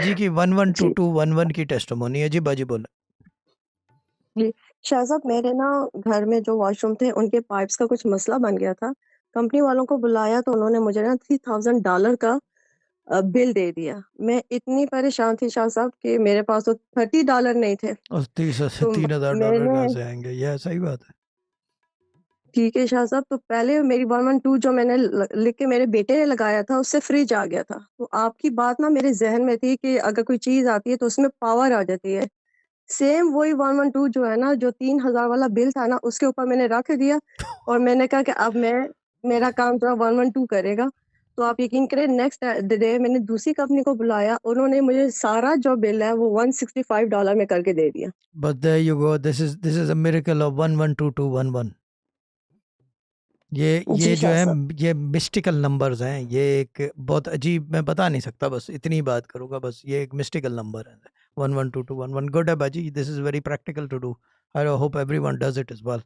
जी की 1122 जी 11 की टेस्टिमोनी है जी। बाजी बोले। जी शाह साहब, मेरे ना घर में जो वॉशरूम थे उनके पाइप्स का कुछ मसला बन गया था। कंपनी वालों को बुलाया तो उन्होंने मुझे ना $3000 का बिल दे दिया। मैं इतनी परेशान थी शाह साहब कि मेरे पास तो $30 नहीं थे। और तो 3000 डॉलर मैंने कहाँ से आएंगे? यह सही बात है। ठीक है शाह साहब, तो पहले मेरी 112 जो मैंने लिख के मेरे बेटे ने लगाया था उससे फ्रिज आ गया था। तो आपकी बात ना मेरे जहन में थी कि अगर कोई चीज आती है तो उसमें पावर आ जाती है। सेम वही 112 जो है ना, जो 3000 वाला बिल था ना, उसके ऊपर मैंने रख दिया और मैंने कहा कि अब मेरा काम जो 112 करेगा। तो आप यकीन करें, नेक्स्ट डे मैंने दूसरी कंपनी को बुलाया, उन्होंने मुझे सारा जो बिल है वो $165 में करके दे दिया। But there you go, this is a miracle of 112211। ये जी जो शाह है, साहब। ये मिस्टिकल नंबर्स हैं। ये एक बहुत अजीब, मैं बता नहीं सकता, बस इतनी ही बात करूंगा। बस ये एक मिस्टिकल नंबर है 112211। गुड है बाजी, this is very practical to do. I hope everyone does it as well.